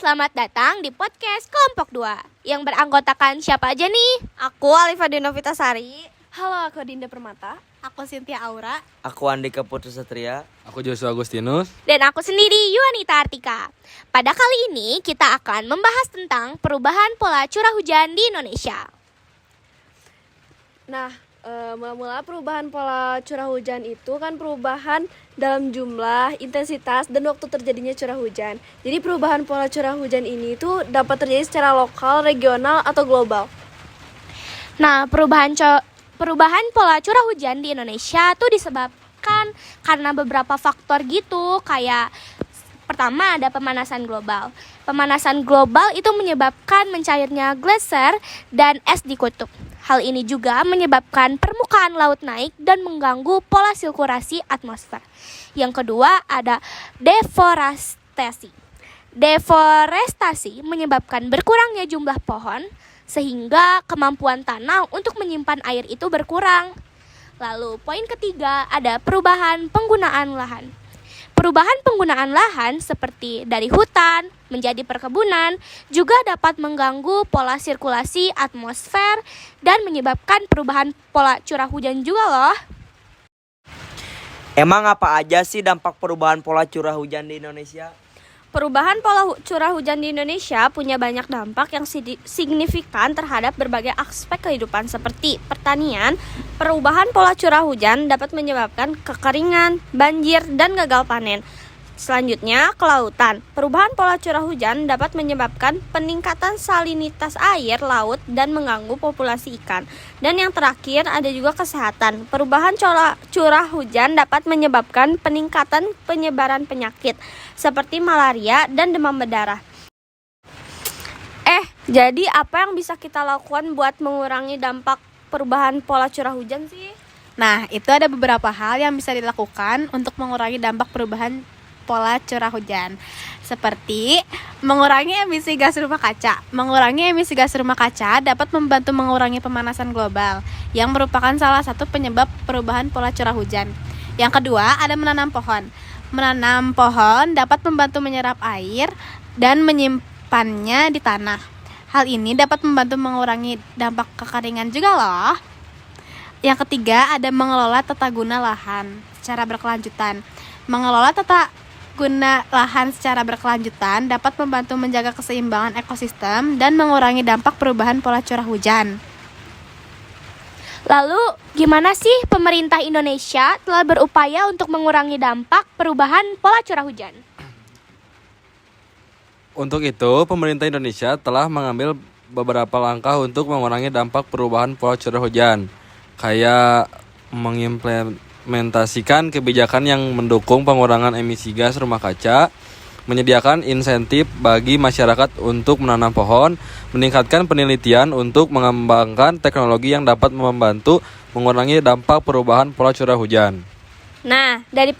selamat datang di podcast Kelompok 2 yang beranggotakan siapa aja nih? Aku Alifa Dinovitasari. Halo, aku Dinda Permata. Aku Cynthia Aura. Aku Andika Putusatria. Aku Joshua Agustinus. Dan aku sendiri Yuanita Artika. Pada kali ini kita akan membahas tentang perubahan pola curah hujan di Indonesia. Nah, mula-mula perubahan pola curah hujan itu kan perubahan dalam jumlah, intensitas, dan waktu terjadinya curah hujan. Jadi perubahan pola curah hujan ini tuh dapat terjadi secara lokal, regional, atau global. Nah, perubahan pola curah hujan di Indonesia tuh disebabkan karena beberapa faktor gitu, kayak pertama ada pemanasan global. Pemanasan global itu menyebabkan mencairnya glaser dan es di kutub. Hal ini juga menyebabkan permukaan laut naik dan mengganggu pola sirkulasi atmosfer. Yang kedua ada deforestasi. Deforestasi menyebabkan berkurangnya jumlah pohon sehingga kemampuan tanah untuk menyimpan air itu berkurang. Lalu poin ketiga ada perubahan penggunaan lahan. Perubahan penggunaan lahan seperti dari hutan menjadi perkebunan juga dapat mengganggu pola sirkulasi atmosfer dan menyebabkan perubahan pola curah hujan juga loh. Emang apa aja sih dampak perubahan pola curah hujan di Indonesia? Perubahan pola curah hujan di Indonesia punya banyak dampak yang signifikan terhadap berbagai aspek kehidupan seperti pertanian. Perubahan pola curah hujan dapat menyebabkan kekeringan, banjir, dan gagal panen. Selanjutnya, kelautan. Perubahan pola curah hujan dapat menyebabkan peningkatan salinitas air laut dan mengganggu populasi ikan. Dan yang terakhir ada juga kesehatan. Perubahan curah hujan dapat menyebabkan peningkatan penyebaran penyakit seperti malaria dan demam berdarah. Jadi apa yang bisa kita lakukan buat mengurangi dampak perubahan pola curah hujan sih? Nah, itu ada beberapa hal yang bisa dilakukan untuk mengurangi dampak perubahan pola curah hujan. Seperti mengurangi emisi gas rumah kaca. Mengurangi emisi gas rumah kaca dapat membantu mengurangi pemanasan global yang merupakan salah satu penyebab perubahan pola curah hujan. Yang kedua, ada menanam pohon. Menanam pohon dapat membantu menyerap air dan menyimpannya di tanah. Hal ini dapat membantu mengurangi dampak kekeringan juga loh. Yang ketiga, ada mengelola tata guna lahan secara berkelanjutan. Mengelola tata guna lahan secara berkelanjutan dapat membantu menjaga keseimbangan ekosistem dan mengurangi dampak perubahan pola curah hujan. Lalu, gimana sih pemerintah Indonesia telah berupaya untuk mengurangi dampak perubahan pola curah hujan? Untuk itu, pemerintah Indonesia telah mengambil beberapa langkah untuk mengurangi dampak perubahan pola curah hujan, kayak mengimplementasikan kebijakan yang mendukung pengurangan emisi gas rumah kaca, menyediakan insentif bagi masyarakat untuk menanam pohon, meningkatkan penelitian untuk mengembangkan teknologi yang dapat membantu mengurangi dampak perubahan pola curah hujan. Nah, dari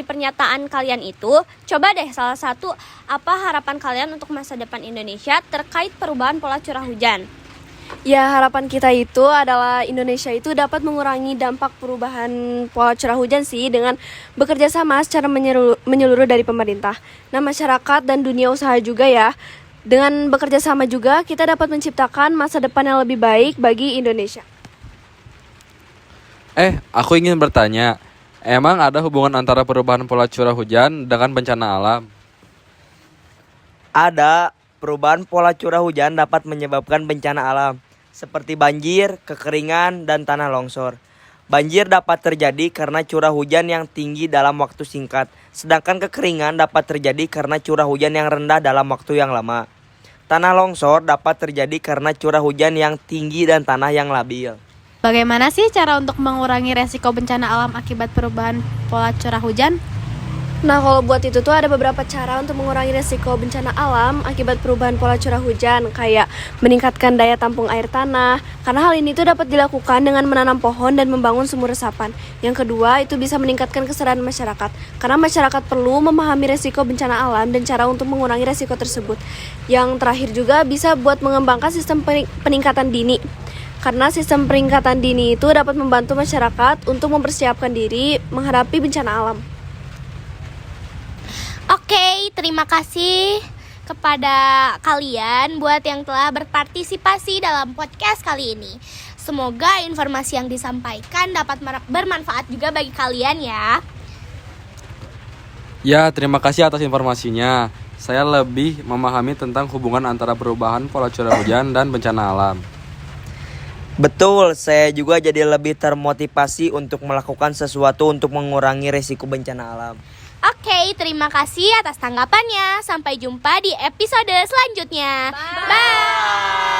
pernyataan kalian itu, coba deh salah satu apa harapan kalian untuk masa depan Indonesia terkait perubahan pola curah hujan? Ya, harapan kita itu adalah Indonesia itu dapat mengurangi dampak perubahan pola curah hujan sih dengan bekerja sama secara menyeluruh dari pemerintah. Nah, masyarakat dan dunia usaha juga ya. Dengan bekerja sama juga kita dapat menciptakan masa depan yang lebih baik bagi Indonesia. Aku ingin bertanya, emang ada hubungan antara perubahan pola curah hujan dengan bencana alam? Ada. Perubahan pola curah hujan dapat menyebabkan bencana alam seperti banjir, kekeringan, dan tanah longsor. Banjir dapat terjadi karena curah hujan yang tinggi dalam waktu singkat, sedangkan kekeringan dapat terjadi karena curah hujan yang rendah dalam waktu yang lama. Tanah longsor dapat terjadi karena curah hujan yang tinggi dan tanah yang labil. Bagaimana sih cara untuk mengurangi resiko bencana alam akibat perubahan pola curah hujan? Nah, kalau buat itu tuh ada beberapa cara untuk mengurangi resiko bencana alam akibat perubahan pola curah hujan, kayak meningkatkan daya tampung air tanah, karena hal ini tuh dapat dilakukan dengan menanam pohon dan membangun sumur resapan. Yang kedua, itu bisa meningkatkan kesadaran masyarakat, karena masyarakat perlu memahami resiko bencana alam dan cara untuk mengurangi resiko tersebut. Yang terakhir juga bisa buat mengembangkan sistem peningkatan dini, karena sistem peringatan dini itu dapat membantu masyarakat untuk mempersiapkan diri menghadapi bencana alam. Oke, terima kasih. kepada kalian buat yang telah berpartisipasi dalam podcast kali ini. Semoga informasi yang disampaikan dapat bermanfaat juga bagi kalian ya. Ya, terima kasih atas informasinya. Saya lebih memahami tentang hubungan antara perubahan pola curah hujan dan bencana alam. Betul, saya juga jadi lebih termotivasi untuk melakukan sesuatu untuk mengurangi risiko bencana alam. Oke, terima kasih atas tanggapannya. Sampai jumpa di episode selanjutnya. Bye.